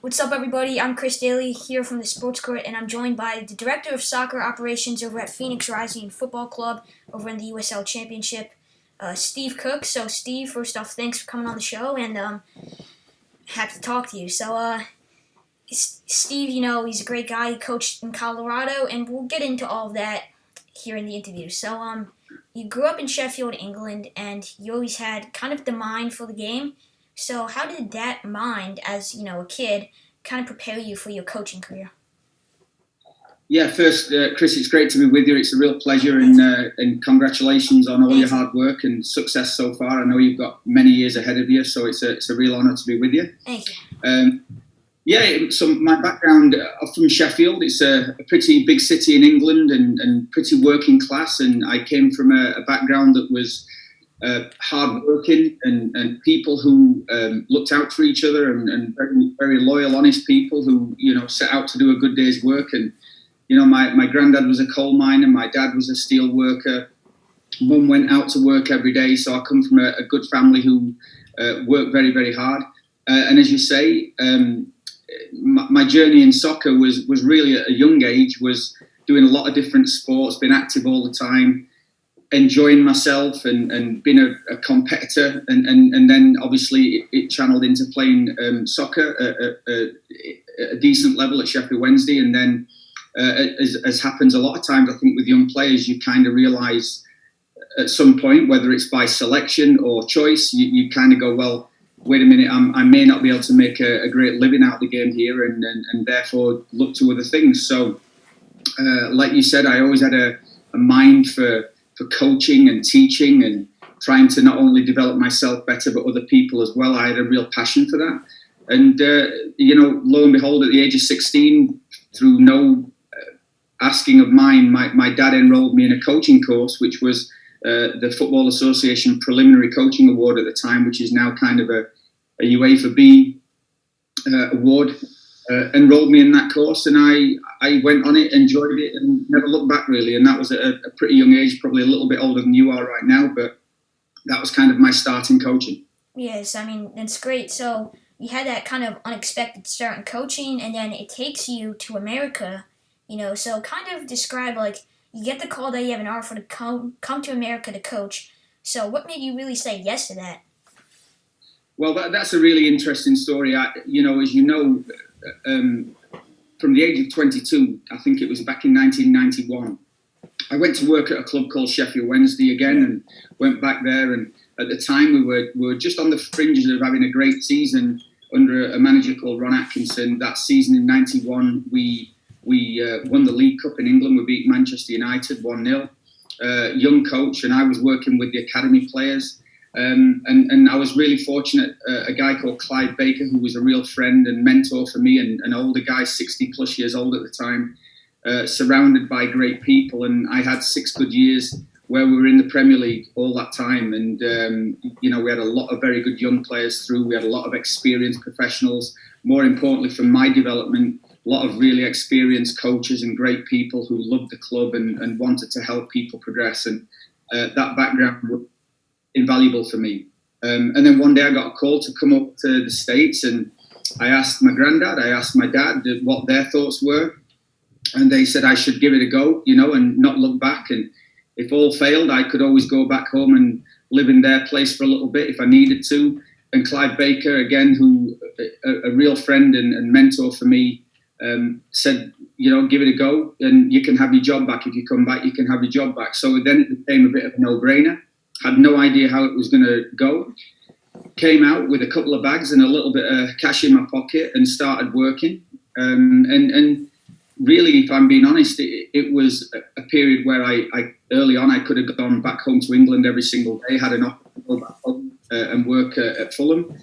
What's up, everybody? I'm Chris Dailey here from the Sports Court, and I'm joined by the Director of Soccer Operations over at Phoenix Rising Football Club over in the USL Championship, Steve Cooke. So, Steve, first off, thanks for coming on the show, and happy to talk to you. So, Steve, he's a great guy. He coached in Colorado, and we'll get into all of that here in the interview. So, you grew up in Sheffield, England, and you always had kind of the mind for the game. So how did that mind, as a kid, kind of prepare you for your coaching career? Yeah, first, Chris, it's great to be with you. It's a real pleasure, and congratulations on all your hard work and success so far. I know you've got many years ahead of you, so it's a real honour to be with you. Thank you. So my background, I'm from Sheffield. It's a pretty big city in England and pretty working class, and I came from a background that was hard-working and people who looked out for each other and very, very loyal, honest people who, set out to do a good day's work. And, my granddad was a coal miner, my dad was a steel worker. Mum went out to work every day, so I come from a good family who worked very, very hard. And as you say, my journey in soccer was really at a young age, was doing a lot of different sports, being active all the time, enjoying myself and being a competitor, and then obviously it channeled into playing soccer at a decent level at Sheffield Wednesday. And then as happens a lot of times, I think with young players, you kind of realise at some point, whether it's by selection or choice, you kind of go, well, wait a minute, I may not be able to make a great living out of the game here, and therefore look to other things. So like you said, I always had a mind for coaching and teaching and trying to not only develop myself better but other people as well. I had a real passion for that. And, lo and behold, at the age of 16, through no asking of mine, my dad enrolled me in a coaching course, which was the Football Association Preliminary Coaching Award at the time, which is now kind of a UEFA B award. Enrolled me in that course, and I went on it, enjoyed it, and never looked back really. And that was at a pretty young age, probably a little bit older than you are right now, but that was kind of my start in coaching. Yes, it's great. So you had that kind of unexpected start in coaching, and then it takes you to America, so kind of describe, you get the call that you have an offer to come to America to coach. So what made you really say yes to that? Well, that's a really interesting story. As you know, from the age of 22, I think it was back in 1991, I went to work at a club called Sheffield Wednesday again, and went back there. And at the time, we were just on the fringes of having a great season under a manager called Ron Atkinson. That season in 91, we won the League Cup in England. We beat Manchester United 1-0. Young coach, and I was working with the academy players. And I was really fortunate. A guy called Clyde Baker, who was a real friend and mentor for me, and an older guy, 60 plus years old at the time, surrounded by great people. And I had 6 good years where we were in the Premier League all that time. And, we had a lot of very good young players through. We had a lot of experienced professionals. More importantly, from my development, a lot of really experienced coaches and great people who loved the club and wanted to help people progress. And that background was invaluable for me. And then one day I got a call to come up to the States, and I asked my granddad, I asked my dad what their thoughts were, and they said I should give it a go, and not look back. And if all failed, I could always go back home and live in their place for a little bit if I needed to. And Clyde Baker, again, who a real friend and mentor for me, said, give it a go, and you can have your job back. If you come back, you can have your job back. So then it became a bit of a no-brainer. Had no idea how it was going to go. Came out with a couple of bags and a little bit of cash in my pocket and started working. And really, if I'm being honest, it was a period where I early on, I could have gone back home to England every single day, had an offer to go back home and work at Fulham.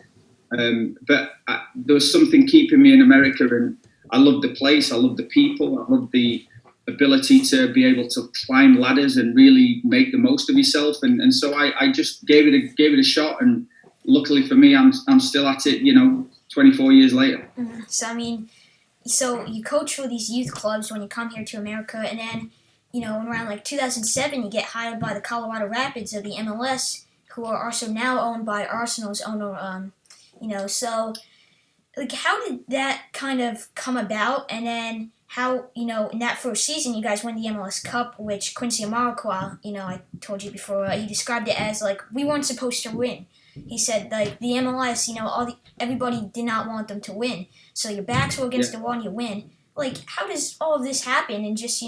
But there was something keeping me in America, and I loved the place, I loved the people, I loved the ability to be able to climb ladders and really make the most of yourself, and so I just gave it a shot, and luckily for me, I'm still at it, 24 years later. Mm-hmm. So you coach for these youth clubs when you come here to America, and then around 2007 you get hired by the Colorado Rapids of the MLS, who are also now owned by Arsenal's owner. So like, how did that kind of come about? And then how, in that first season, you guys won the MLS Cup, which Quincy Amarikwa, I told you before, he described it as, like, we weren't supposed to win. He said, like, the MLS, everybody did not want them to win. So your backs were against the wall and you win. Like, how does all of this happen in just,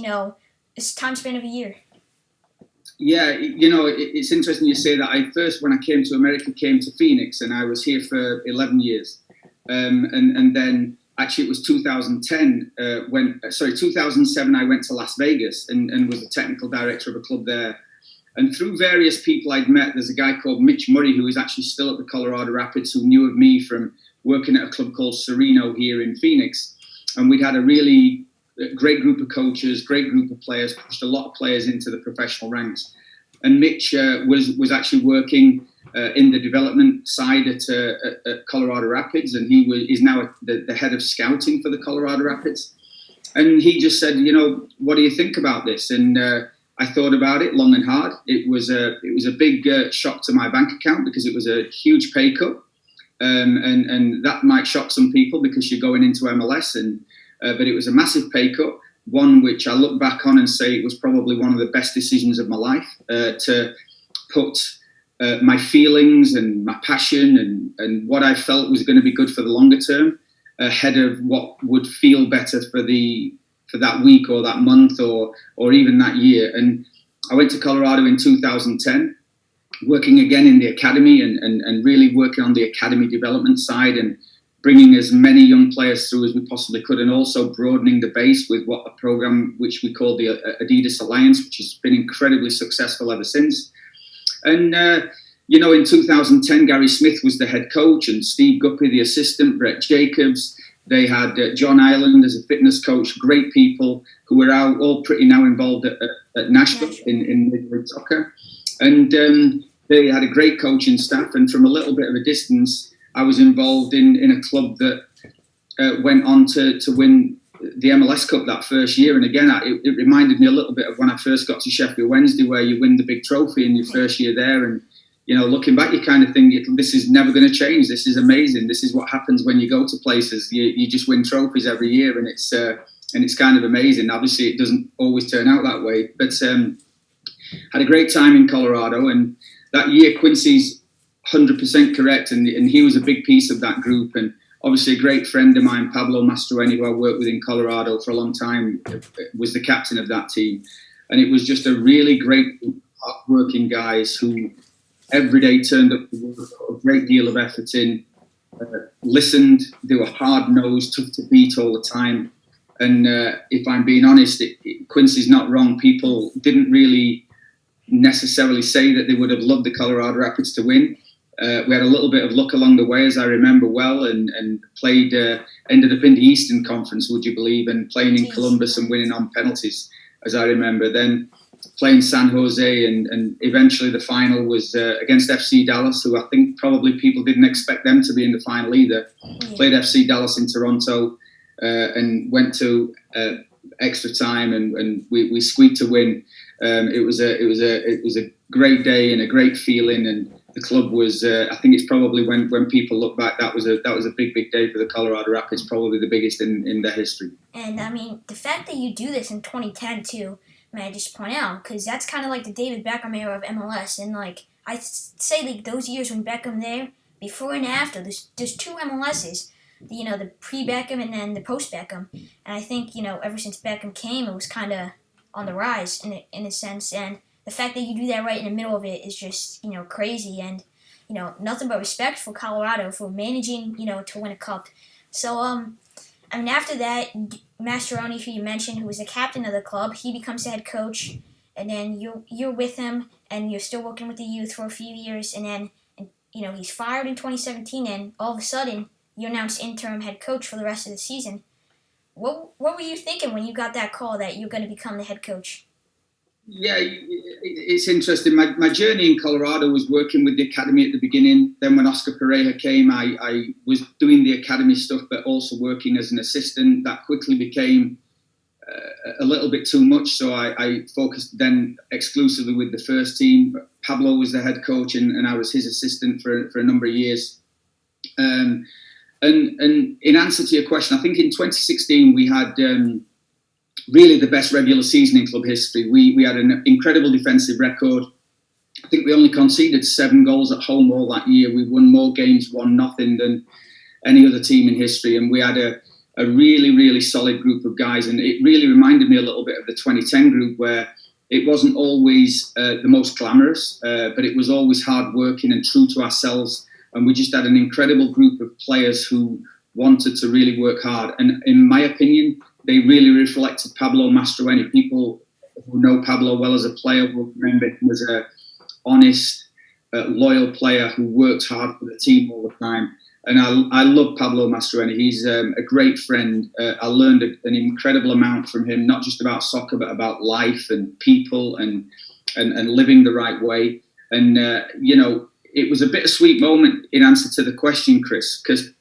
this time span of a year? Yeah, it's interesting you say that. When I came to America, came to Phoenix, and I was here for 11 years. And then actually it was 2010, 2007, I went to Las Vegas and was the technical director of a club there. And through various people I'd met, there's a guy called Mitch Murray, who is actually still at the Colorado Rapids, who knew of me from working at a club called Sereno here in Phoenix. And we'd had a really great group of coaches, great group of players, pushed a lot of players into the professional ranks. And Mitch was actually working in the development side at Colorado Rapids, and is now the head of scouting for the Colorado Rapids. And he just said, what do you think about this? And I thought about it long and hard. It was a big shock to my bank account because it was a huge pay cut, and that might shock some people because you're going into MLS, but it was a massive pay cut. One which I look back on and say it was probably one of the best decisions of my life, to put my feelings and my passion and what I felt was going to be good for the longer term ahead of what would feel better for that week or that month or even that year. And I went to Colorado in 2010, working again in the academy and really working on the academy development side and bringing as many young players through as we possibly could, and also broadening the base with a program which we call the Adidas Alliance, which has been incredibly successful ever since. And, in 2010, Gary Smith was the head coach and Steve Guppy, the assistant, Brett Jacobs. They had John Ireland as a fitness coach, great people who were all pretty now involved at Nashville in Major League Soccer. And they had a great coaching staff. And from a little bit of a distance, I was involved in a club that went on to win the MLS Cup that first year. And again, it reminded me a little bit of when I first got to Sheffield Wednesday, where you win the big trophy in your first year there. And, looking back, you kind of think, this is never going to change. This is amazing. This is what happens when you go to places. You just win trophies every year, and it's kind of amazing. Obviously, it doesn't always turn out that way. But had a great time in Colorado. And that year, Quincy's 100% correct, and he was a big piece of that group. And obviously a great friend of mine, Pablo Mastroeni, who I worked with in Colorado for a long time, was the captain of that team. And it was just a really great group of hard-working guys who every day turned up to work, put a great deal of effort in, listened. They were hard-nosed, tough to beat all the time. And if I'm being honest, Quincy's not wrong. People didn't really necessarily say that they would have loved the Colorado Rapids to win. We had a little bit of luck along the way, as I remember well, and played, ended up in the Eastern Conference, would you believe, and playing in Columbus and winning on penalties, as I remember. Then playing San Jose, and eventually the final was against FC Dallas, who I think probably people didn't expect them to be in the final either. Played FC Dallas in Toronto and went to extra time, and we squeaked to win. It was a great day and a great feeling, and the club was. I think it's probably when people look back, that was a big day for the Colorado Rapids, probably the biggest in their history. And I mean, the fact that you do this in 2010 too, may I just point out, because that's kind of like the David Beckham era of MLS, and like I say, like those years when Beckham there, before and after, there's two MLSs. The pre-Beckham and then the post-Beckham. And I think, ever since Beckham came, it was kind of on the rise in a sense. And the fact that you do that right in the middle of it is just, crazy. And, nothing but respect for Colorado for managing, to win a cup. So, after that, Mastroeni, who you mentioned, who was the captain of the club, he becomes the head coach. And then you're with him, and you're still working with the youth for a few years. And then, he's fired in 2017, and all of a sudden, you announced interim head coach for the rest of the season. What were you thinking when you got that call that you're going to become the head coach? Yeah, it's interesting. My journey in Colorado was working with the academy at the beginning. Then when Oscar Pereira came, I was doing the academy stuff, but also working as an assistant. That quickly became a little bit too much, so I focused then exclusively with the first team. Pablo was the head coach, and I was his assistant for a number of years. And in answer to your question, I think in 2016 we had really the best regular season in club history. We had an incredible defensive record. I think we only conceded 7 goals at home all that year. We won more games 1-0 than any other team in history. And we had a really, really solid group of guys. And it really reminded me a little bit of the 2010 group, where it wasn't always the most glamorous, but it was always hard working and true to ourselves. And we just had an incredible group of players who wanted to really work hard. And in my opinion, they really reflected Pablo Mastroeni. People who know Pablo well as a player will remember him as a honest, loyal player who worked hard for the team all the time. And I love Pablo Mastroeni. He's a great friend. I learned an incredible amount from him, not just about soccer, but about life and people and living the right way. And, it was a bittersweet moment in answer to the question, Chris, because,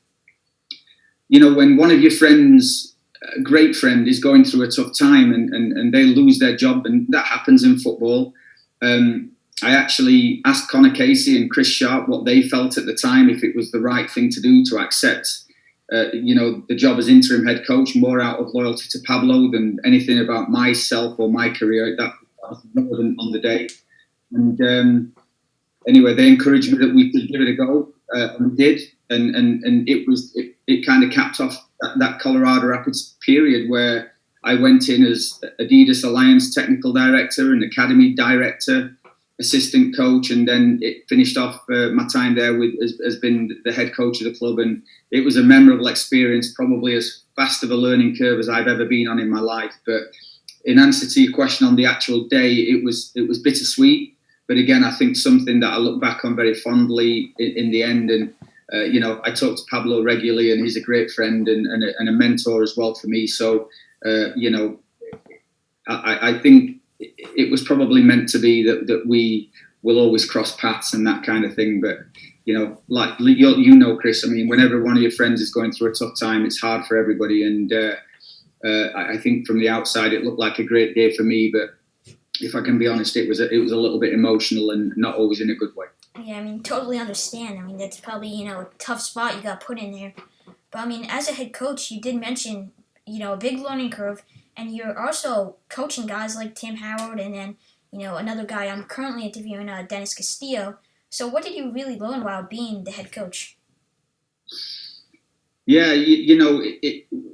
when one of your friends, a great friend, is going through a tough time and they lose their job, and that happens in football. I actually asked Connor Casey and Chris Sharp what they felt at the time, if it was the right thing to do to accept, the job as interim head coach, more out of loyalty to Pablo than anything about myself or my career. That was relevant on the day. And anyway, they encouraged me that we could give it a go, and we did. And it kind of capped off that Colorado Rapids period where I went in as Adidas Alliance technical director and academy director, assistant coach, and then it finished off my time there as been the head coach of the club. And it was a memorable experience, probably as fast of a learning curve as I've ever been on in my life. But in answer to your question on the actual day, it was bittersweet. But again, I think something that I look back on very fondly in the end. And I talk to Pablo regularly, and he's a great friend and a mentor as well for me. So I think it was probably meant to be that we will always cross paths and that kind of thing. But, Chris, I mean, whenever one of your friends is going through a tough time, it's hard for everybody. And I think from the outside, it looked like a great day for me. But if I can be honest, it was a little bit emotional and not always in a good way. Yeah, I mean, totally understand. I mean, that's probably, a tough spot you got put in there. But, I mean, as a head coach, you did mention, a big learning curve. And you're also coaching guys like Tim Howard and then, another guy I'm currently interviewing, Dennis Castillo. So what did you really learn while being the head coach? Yeah,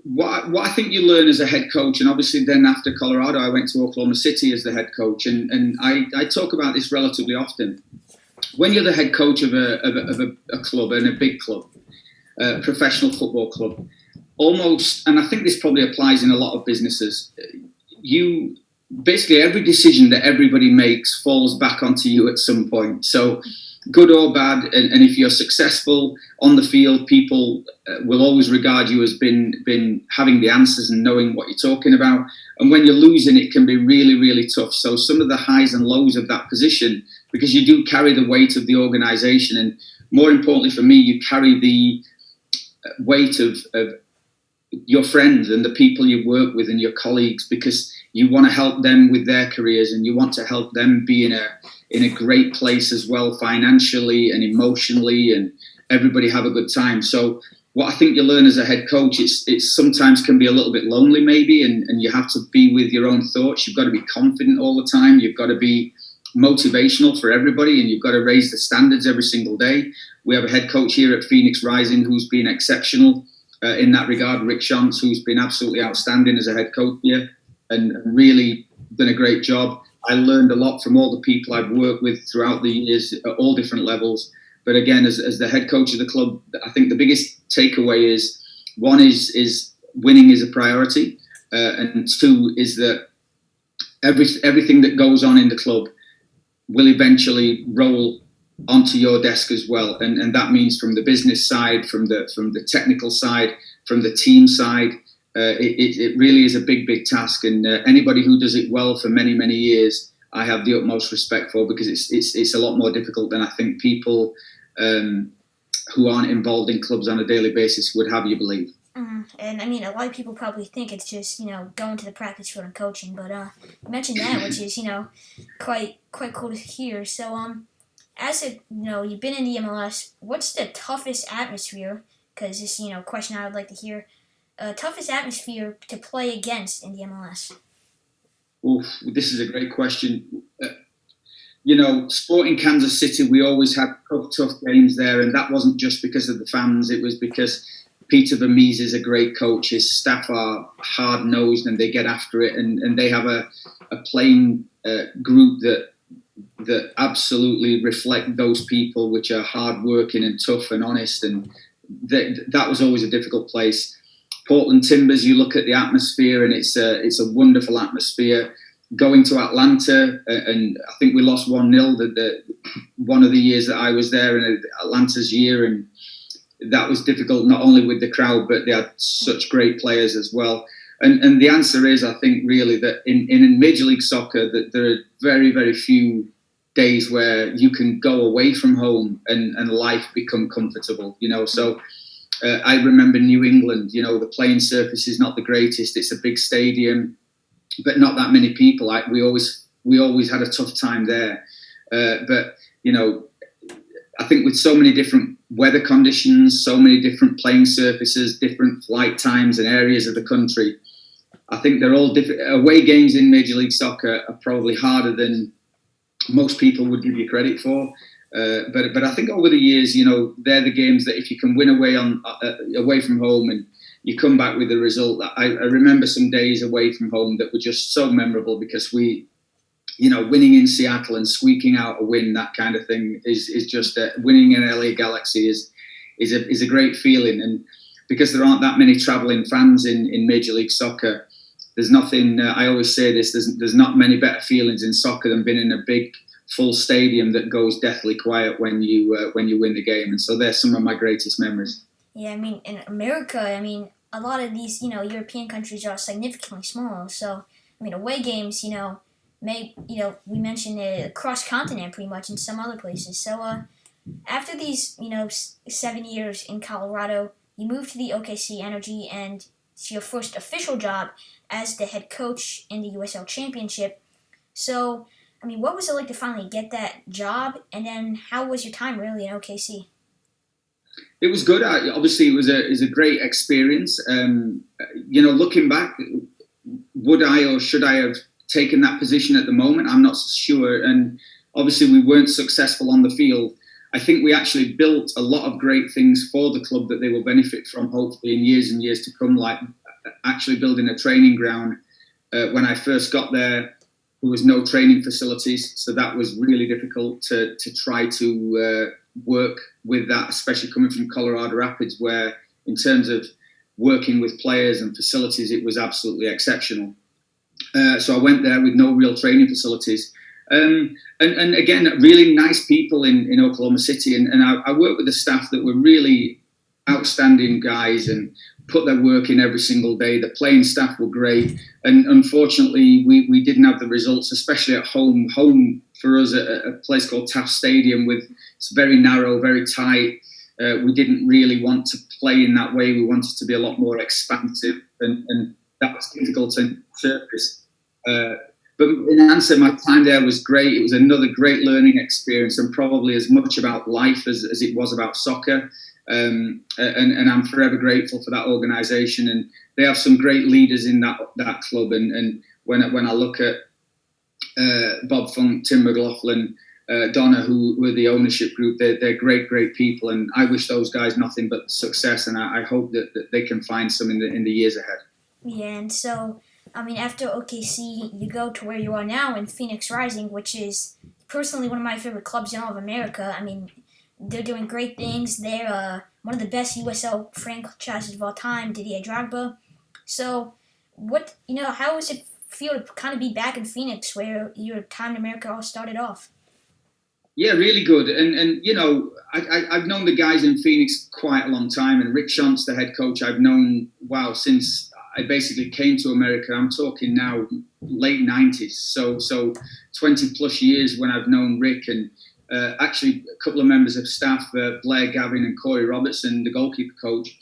what I think you learn as a head coach, and obviously then after Colorado, I went to Oklahoma City as the head coach. And I talk about this relatively often. When you're the head coach of a club, and a big club, a professional football club, almost, and I think this probably applies in a lot of businesses, you basically, every decision that everybody makes falls back onto you at some point. So good or bad, and if you're successful on the field, people will always regard you as been having the answers and knowing what you're talking about. And when you're losing, it can be really, really tough. So some of the highs and lows of that position, because you do carry the weight of the organization, and more importantly for me, you carry the weight of your friends and the people you work with and your colleagues, because you want to help them with their careers and you want to help them be in a great place as well, financially and emotionally, and everybody have a good time. So what I think you learn as a head coach, it's sometimes can be a little bit lonely maybe, and you have to be with your own thoughts. You've got to be confident all the time. You've got to be motivational for everybody, and you've got to raise the standards every single day. We have a head coach here at Phoenix Rising who's been exceptional in that regard, Rick Shantz, who's been absolutely outstanding as a head coach here and really done a great job. I learned a lot from all the people I've worked with throughout the years at all different levels. But again, as the head coach of the club, I think the biggest takeaway is, one is winning is a priority, and two is that everything that goes on in the club will eventually roll onto your desk as well, and that means from the business side, from the technical side, from the team side. It really is a big task, and anybody who does it well for many years, I have the utmost respect for, because it's a lot more difficult than I think people who aren't involved in clubs on a daily basis would have you believe. And I mean, a lot of people probably think it's just going to the practice field and coaching, but you mentioned that, which is quite cool to hear. So as you've been in the MLS, what's the toughest atmosphere because this question I would like to hear. Toughest atmosphere to play against in the MLS? Oof, this is a great question. Sporting Kansas City, we always had tough games there, and that wasn't just because of the fans. It was because Peter Vermees is a great coach. His staff are hard-nosed and they get after it, and they have a playing group that absolutely reflect those people, which are hard-working and tough and honest, and that was always a difficult place. Portland Timbers, you look at the atmosphere, and it's a wonderful atmosphere. Going to Atlanta, and I think we lost 1-0 one of the years that I was there, in Atlanta's year, and that was difficult, not only with the crowd, but they had such great players as well. And the answer is, I think, really that in Major League Soccer, that there are very, very few days where you can go away from home and life become comfortable, So I remember New England, the playing surface is not the greatest. It's a big stadium, but not that many people. We always had a tough time there. But I think with so many different weather conditions, so many different playing surfaces, different flight times and areas of the country, I think they're all different. Away games in Major League Soccer are probably harder than most people would give you credit for. But I think over the years, they're the games that if you can win away from home and you come back with a result. I remember some days away from home that were just so memorable because winning in Seattle and squeaking out a win, that kind of thing is just winning in LA Galaxy is a great feeling. And because there aren't that many traveling fans in Major League Soccer, there's nothing. I always say this: there's not many better feelings in soccer than being in a big full stadium that goes deathly quiet when you win the game. And so they're some of my greatest memories. Yeah, in America, a lot of these, European countries are significantly small. So, away games, we mentioned across continent pretty much in some other places. So, after these, 7 years in Colorado, you moved to the OKC Energy, and it's your first official job as the head coach in the USL Championship. So, what was it like to finally get that job? And then how was your time really in OKC? It was good. Obviously, it was a great experience. Looking back, would I or should I have taken that position at the moment? I'm not sure. And obviously, we weren't successful on the field. I think we actually built a lot of great things for the club that they will benefit from, hopefully, in years and years to come, like actually building a training ground. When I first got there was no training facilities, so that was really difficult to try to work with that, especially coming from Colorado Rapids, where in terms of working with players and facilities, it was absolutely exceptional. So I went there with no real training facilities. And again, really nice people in Oklahoma City. And I worked with the staff that were really outstanding guys and put their work in every single day. The playing staff were great. And unfortunately, we didn't have the results, especially at home. Home for us at a place called Taft Stadium, it's very narrow, very tight. We didn't really want to play in that way. We wanted to be a lot more expansive, and that was difficult to surface. But in answer, my time there was great. It was another great learning experience, and probably as much about life as it was about soccer. And I'm forever grateful for that organisation. And they have some great leaders in that club. And when I look at Bob Funk, Tim McLaughlin, Donna, who were the ownership group, they're great people. And I wish those guys nothing but success. And I hope that they can find some in the years ahead. Yeah, and so after OKC, you go to where you are now in Phoenix Rising, which is personally one of my favorite clubs in all of America. They're doing great things. They're one of the best USL franchises of all time, Didier Drogba. So, how does it feel to kind of be back in Phoenix where your time in America all started off? Yeah, really good. And I've known the guys in Phoenix quite a long time. And Rick Shantz, the head coach, I've known, since I basically came to America. I'm talking now late 90s. So 20 plus years when I've known Rick, and actually a couple of members of staff, Blair Gavin and Corey Robertson, the goalkeeper coach,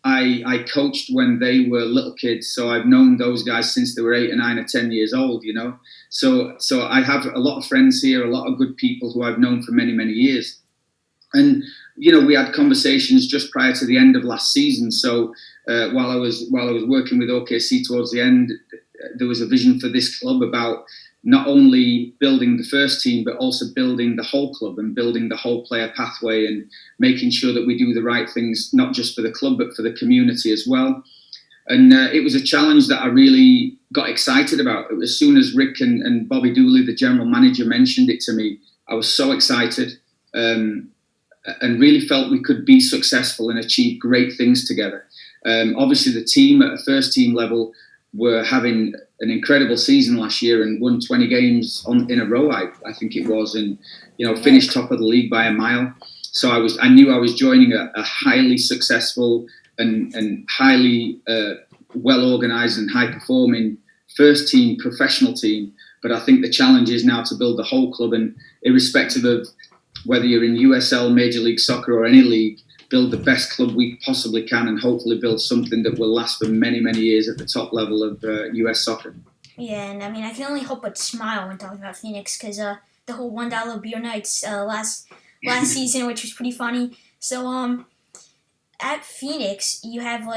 I coached when they were little kids. So I've known those guys since they were 8 or 9 or 10 years old, So I have a lot of friends here, a lot of good people who I've known for many, many years. And we had conversations just prior to the end of last season. So while I was working with OKC towards the end, there was a vision for this club about not only building the first team, but also building the whole club and building the whole player pathway and making sure that we do the right things, not just for the club, but for the community as well. And it was a challenge that I really got excited about. As soon as Rick and Bobby Dailey, the general manager, mentioned it to me, I was so excited and really felt we could be successful and achieve great things together. Obviously, the team at a first team level were having an incredible season last year and won 20 games in a row, I think it was, and finished top of the league by a mile. So I knew I was joining a highly successful and highly well-organised and high-performing first team professional team. But I think the challenge is now to build the whole club, and irrespective of whether you're in USL, Major League Soccer or any league, build the best club we possibly can and hopefully build something that will last for many, many years at the top level of US soccer. Yeah, and I mean, I can only help but smile when talking about Phoenix because the whole $1 beer nights last season, which was pretty funny. So at Phoenix, you have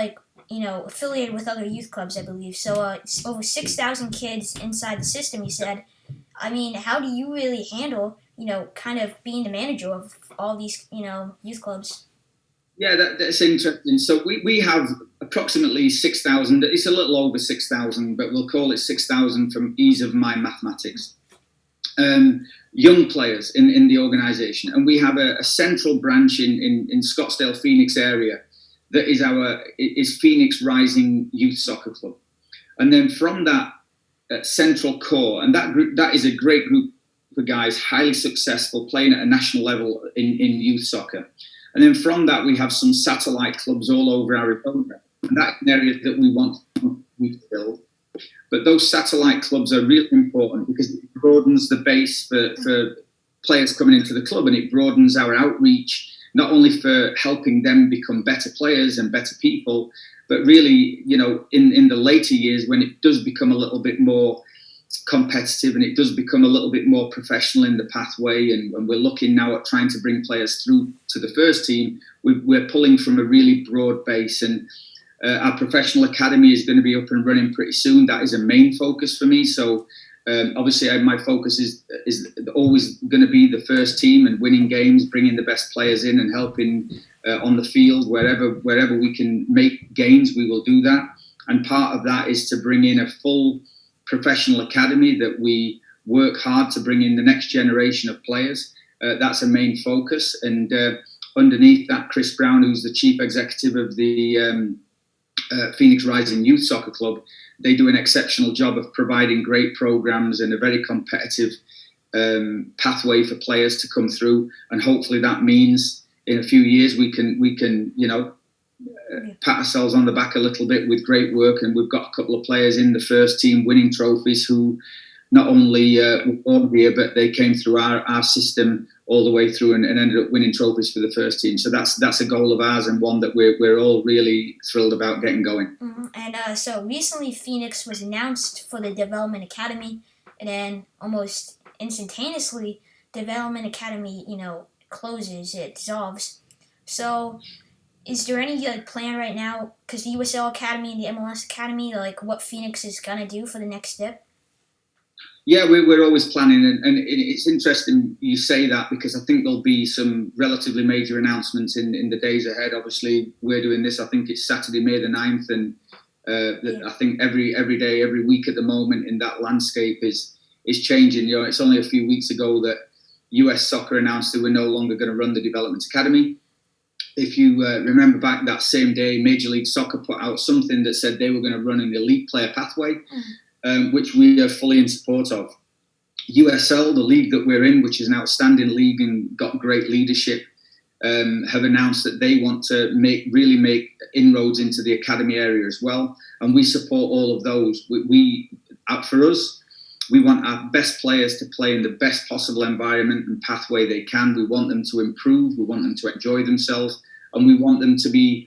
affiliated with other youth clubs, I believe. So it's over 6,000 kids inside the system, you said. I mean, how do you really handle, kind of being the manager of all these, youth clubs? Yeah, that's interesting. So we have approximately 6,000. It's a little over 6,000, but we'll call it 6,000 from ease of my mathematics. Young players in the organisation. And we have a central branch in Scottsdale, Phoenix area that is Phoenix Rising Youth Soccer Club. And then from that central core, and that is a great group of guys, highly successful, playing at a national level in youth soccer. And then from that, we have some satellite clubs all over Arizona. And that's an area that we want to build. But those satellite clubs are really important because it broadens the base for players coming into the club, and it broadens our outreach, not only for helping them become better players and better people, but really, in the later years when it does become a little bit more competitive and it does become a little bit more professional in the pathway, and we're looking now at trying to bring players through to the first team, we're pulling from a really broad base. And our professional academy is going to be up and running pretty soon. That is a main focus for me. So obviously my focus is always going to be the first team and winning games, bringing the best players in and helping on the field. Wherever we can make gains, we will do that. And part of that is to bring in a full professional academy that we work hard to bring in the next generation of players. That's a main focus. And underneath that, Chris Brown, who's the chief executive of the Phoenix Rising Youth Soccer Club, they do an exceptional job of providing great programs and a very competitive pathway for players to come through. And hopefully that means in a few years we can pat ourselves on the back a little bit with great work. And we've got a couple of players in the first team winning trophies who not only were born here, but they came through our system all the way through and ended up winning trophies for the first team. So that's a goal of ours and one that we're all really thrilled about getting going. Mm-hmm. And so recently Phoenix was announced for the Development Academy, and then almost instantaneously Development Academy, closes, it dissolves. So is there any plan right now, because the USL Academy and the MLS Academy, what Phoenix is going to do for the next step? Yeah, we're always planning, and it's interesting you say that because I think there'll be some relatively major announcements in the days ahead. Obviously, we're doing this, I think it's Saturday, May the 9th, and I think every day, every week at the moment in that landscape is changing. It's only a few weeks ago that US Soccer announced they were no longer going to run the Development Academy. If you remember back that same day, Major League Soccer put out something that said they were going to run an elite player pathway. Which we are fully in support of. USL, the league that we're in, which is an outstanding league and got great leadership, have announced that they want to really make inroads into the academy area as well. And we support all of those. For us, we want our best players to play in the best possible environment and pathway they can. We want them to improve. We want them to enjoy themselves. And we want them to be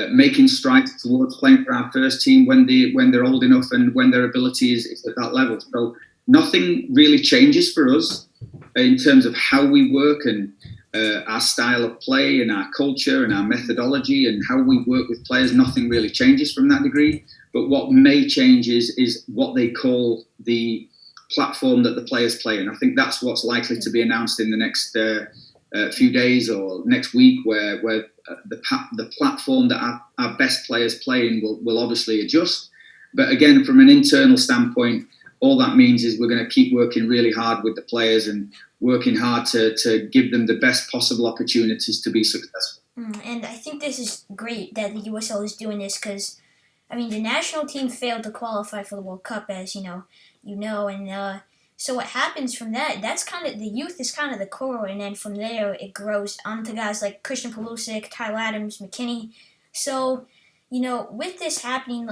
making strides towards playing for our first team when they're old enough and when their ability is at that level. So nothing really changes for us in terms of how we work, and our style of play and our culture and our methodology and how we work with players, nothing really changes from that degree. But what may change is what they call the platform that the players play in. I think that's what's likely to be announced in the next few days or next week, where the platform that our best players play in will obviously adjust. But again, from an internal standpoint, all that means is we're going to keep working really hard with the players and working hard to give them the best possible opportunities to be successful. And I think this is great that the USL is doing this because, I mean, the national team failed to qualify for the World Cup, as and so what happens from that, that's kind of, the youth is kind of the core, and then from there it grows onto guys like Christian Pulisic, Tyler Adams, McKinney. So, with this happening,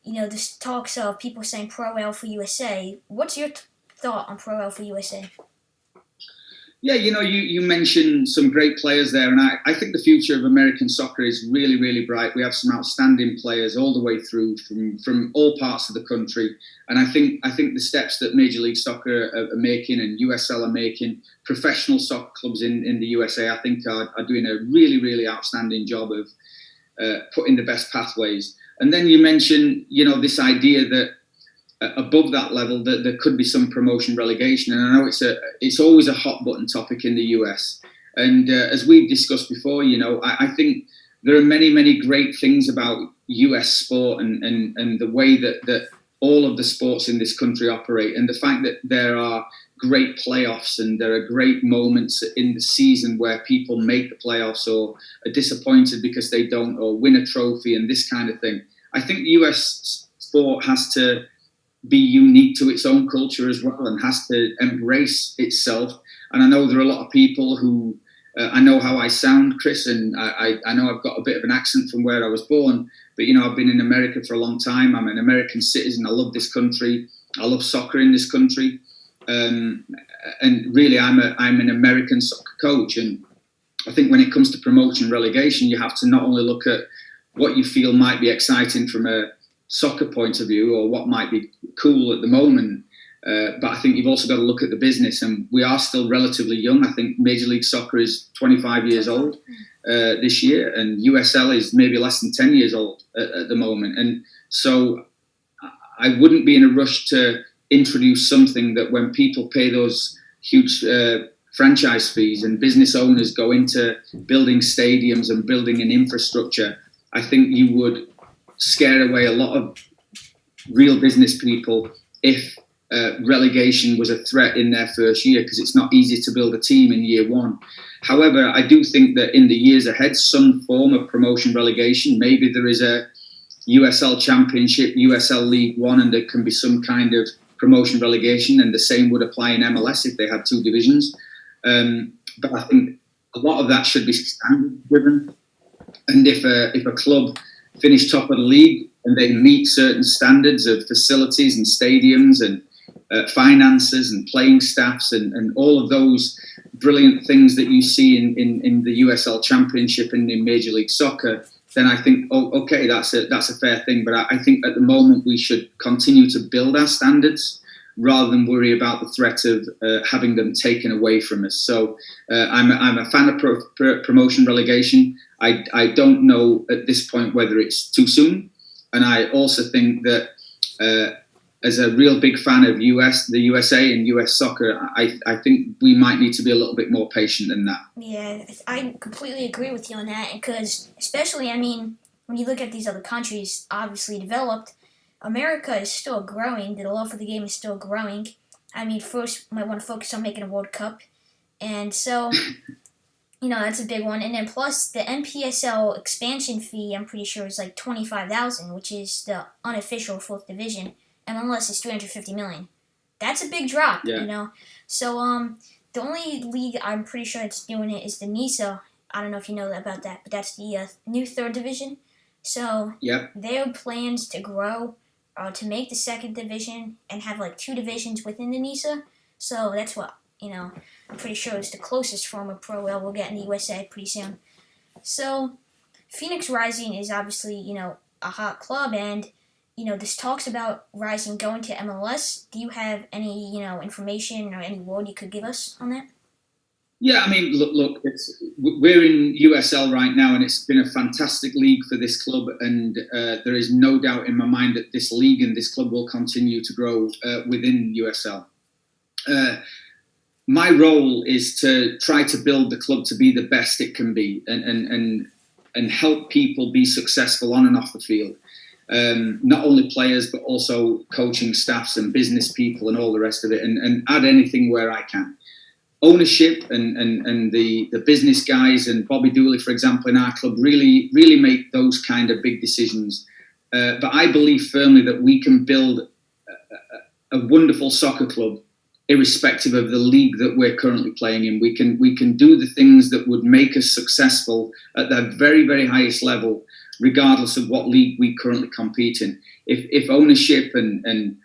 this talks of people saying Pro L for USA, what's your thought on Pro L for USA? Yeah, you mentioned some great players there, and I think the future of American soccer is really, really bright. We have some outstanding players all the way through from all parts of the country, and I think the steps that Major League Soccer are making and USL are making, professional soccer clubs in the USA, I think are doing a really, really outstanding job of putting the best pathways. And then you mentioned, this idea that above that level that there could be some promotion relegation, and I know it's always a hot button topic in the US. And as we've discussed before, I think there are many great things about US sport and the way that all of the sports in this country operate, and the fact that there are great playoffs and there are great moments in the season where people make the playoffs or are disappointed because they don't, or win a trophy and this kind of thing. I think US sport has to be unique to its own culture as well and has to embrace itself. And I know there are a lot of people who, I know how I sound, Chris, and I know I've got a bit of an accent from where I was born, but I've been in America for a long time. I'm an American citizen. I love this country. I love soccer in this country. And really, I'm an American soccer coach. And I think when it comes to promotion relegation, you have to not only look at what you feel might be exciting from a soccer point of view or what might be cool at the moment, but I think you've also got to look at the business, and we are still relatively young. I think Major League Soccer is 25 years old this year, and USL is maybe less than 10 years old at the moment. And so I wouldn't be in a rush to introduce something that when people pay those huge franchise fees and business owners go into building stadiums and building an infrastructure, I think you would scare away a lot of real business people if relegation was a threat in their first year, because it's not easy to build a team in year one. However, I do think that in the years ahead, some form of promotion relegation, maybe there is a USL Championship, USL League One, and there can be some kind of promotion relegation, and the same would apply in MLS if they had two divisions. But I think a lot of that should be standard driven, and if a club finish top of the league and they meet certain standards of facilities and stadiums and finances and playing staffs and all of those brilliant things that you see in the USL Championship and in Major League Soccer, then I think, okay, that's a fair thing. But I think at the moment we should continue to build our standards rather than worry about the threat of having them taken away from us. So I'm a fan of promotion relegation. I don't know at this point whether it's too soon. And I also think that as a real big fan of the USA and US soccer, I think we might need to be a little bit more patient than that. Yeah, I completely agree with you on that, because especially, when you look at these other countries, obviously developed, America is still growing. The love for the game is still growing. First, we might want to focus on making a World Cup. And so, that's a big one. And then plus the NPSL expansion fee, I'm pretty sure is like $25,000, which is the unofficial fourth division. MLS is $350 million. That's a big drop, yeah. So the only league I'm pretty sure that's doing it is the NISA. I don't know if you know about that, but that's the new third division. So their plans to grow, to make the second division and have like two divisions within the NISA. So that's what, I'm pretty sure it's the closest form of Pro L we'll get in the USA pretty soon. So Phoenix Rising is obviously, a hot club, and this talks about Rising going to MLS. Do you have any, information or any word you could give us on that? Yeah, I mean, look, we're in USL right now, and it's been a fantastic league for this club, and there is no doubt in my mind that this league and this club will continue to grow within USL. My role is to try to build the club to be the best it can be, and help people be successful on and off the field. Not only players, but also coaching staffs and business people and all the rest of it, and add anything where I can. Ownership and the business guys and Bobby Dooley, for example, in our club really make those kind of big decisions. But I believe firmly that we can build a wonderful soccer club, irrespective of the league that we're currently playing in. We can do the things that would make us successful at the very, very highest level, regardless of what league we currently compete in. If ownership and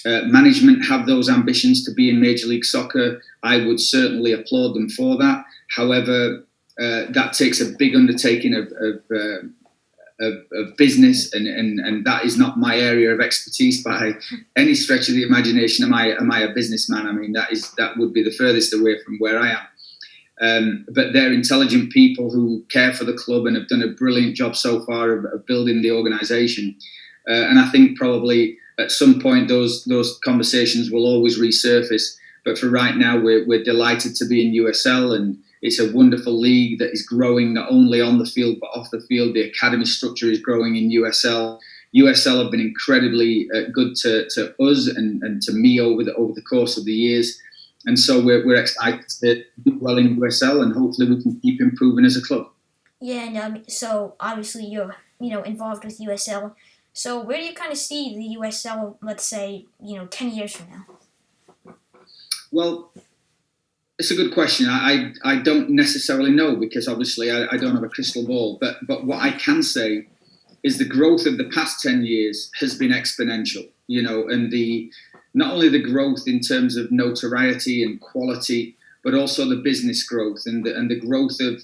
management have those ambitions to be in Major League Soccer, I would certainly applaud them for that. However, that takes a big undertaking of business, and that is not my area of expertise by any stretch of the imagination. Am I a businessman? I mean, that would be the furthest away from where I am. But they're intelligent people who care for the club and have done a brilliant job so far of building the organisation. And I think probably at some point those conversations will always resurface. But for right now, we're delighted to be in USL, and it's a wonderful league that is growing not only on the field but off the field. The academy structure is growing in USL. USL have been incredibly good to us and to me over the course of the years, and so we're excited to do well in USL, and hopefully we can keep improving as a club. Yeah, and so obviously you're involved with USL. So where do you kind of see the USL, let's say 10 years from now? Well, it's a good question. I don't necessarily know, because obviously I don't have a crystal ball. But what I can say is the growth of the past 10 years has been exponential. And not only the growth in terms of notoriety and quality, but also the business growth and the growth of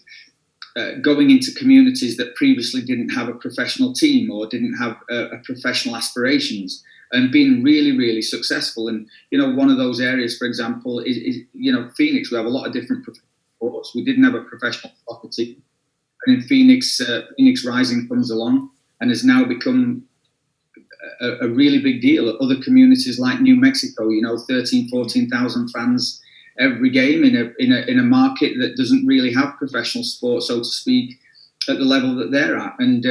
going into communities that previously didn't have a professional team or didn't have a professional aspirations, and being really, really successful. And, one of those areas, for example, is Phoenix. We have a lot of different sports. We didn't have a professional soccer team. And in Phoenix, Phoenix Rising comes along and has now become a really big deal. Other communities like New Mexico, 13,000, 14,000 fans every game in a market that doesn't really have professional sport, so to speak, at the level that they're at. And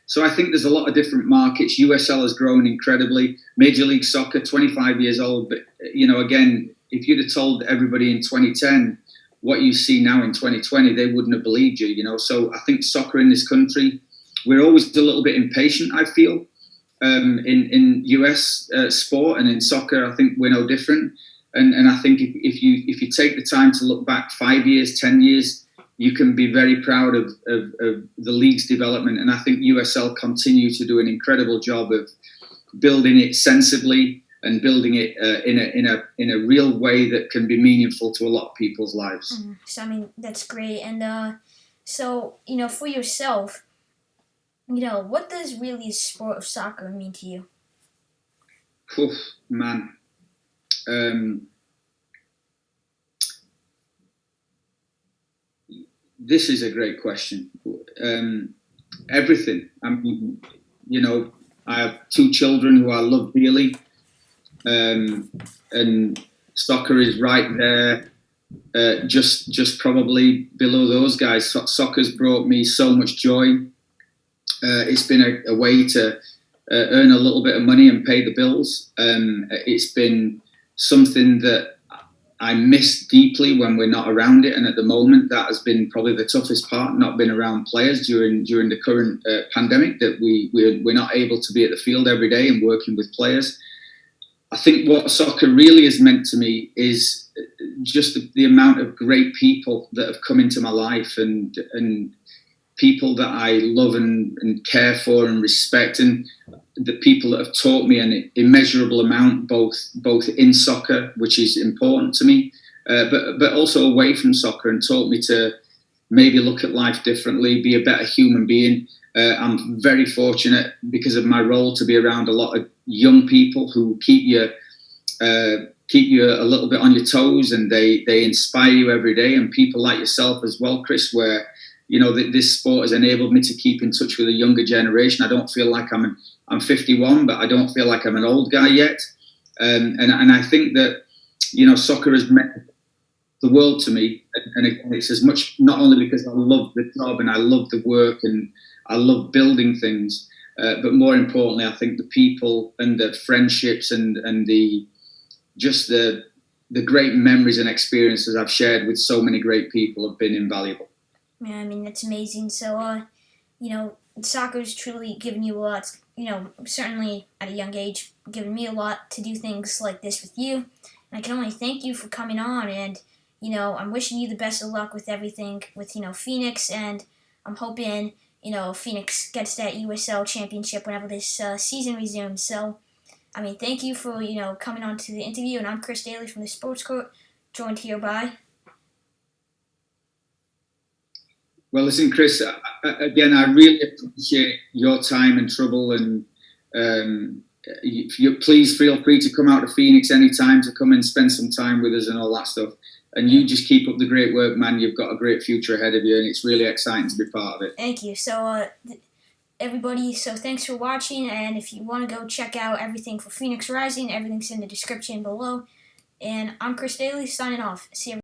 so I think there's a lot of different markets. USL has grown incredibly. Major League Soccer, 25 years old. But, again, if you'd have told everybody in 2010 what you see now in 2020, they wouldn't have believed you, So I think soccer in this country, we're always a little bit impatient, I feel, in US sport, and in soccer, I think we're no different. And I think if you take the time to look back 5 years, 10 years, you can be very proud of the league's development. And I think USL continue to do an incredible job of building it sensibly and building it in a real way that can be meaningful to a lot of people's lives. Mm-hmm. So I mean, that's great. And so for yourself, what does really the sport of soccer mean to you? Oof, man. This is a great question. Everything. I mean, I have 2 children who I love dearly, and soccer is right there, just probably below those guys. Soccer's brought me so much joy. It's been a way to earn a little bit of money and pay the bills. It's been something that I miss deeply when we're not around it, and at the moment that has been probably the toughest part, not being around players during the current pandemic, that we're not able to be at the field every day and working with players. I think what soccer really has meant to me is just the amount of great people that have come into my life, and people that I love and care for and respect, and the people that have taught me an immeasurable amount, both in soccer, which is important to me, but also away from soccer, and taught me to maybe look at life differently, be a better human being. I'm very fortunate, because of my role, to be around a lot of young people who keep you keep you a little bit on your toes, and they inspire you every day. And people like yourself as well, Chris, where this sport has enabled me to keep in touch with a younger generation. I don't feel like I'm 51, but I don't feel like I'm an old guy yet. And I think that soccer has meant the world to me, and it's as much, not only because I love the job and I love the work and I love building things, but more importantly, I think the people and the friendships and the great memories and experiences I've shared with so many great people have been invaluable. Yeah, I mean, that's amazing. So, soccer's truly given you a lot. Certainly at a young age, given me a lot to do things like this with you. And I can only thank you for coming on. And, I'm wishing you the best of luck with everything with, Phoenix. And I'm hoping, Phoenix gets that USL Championship whenever this season resumes. So, I mean, thank you for, coming on to the interview. And I'm Chris Dailey from the Sports Court, joined here by... Well, listen, Chris, again, I really appreciate your time and trouble, and please feel free to come out to Phoenix anytime to come and spend some time with us and all that stuff. And you just keep up the great work, man. You've got a great future ahead of you, and it's really exciting to be part of it. Thank you. So, everybody, thanks for watching, and if you want to go check out everything for Phoenix Rising, everything's in the description below. And I'm Chris Dailey, signing off. See you.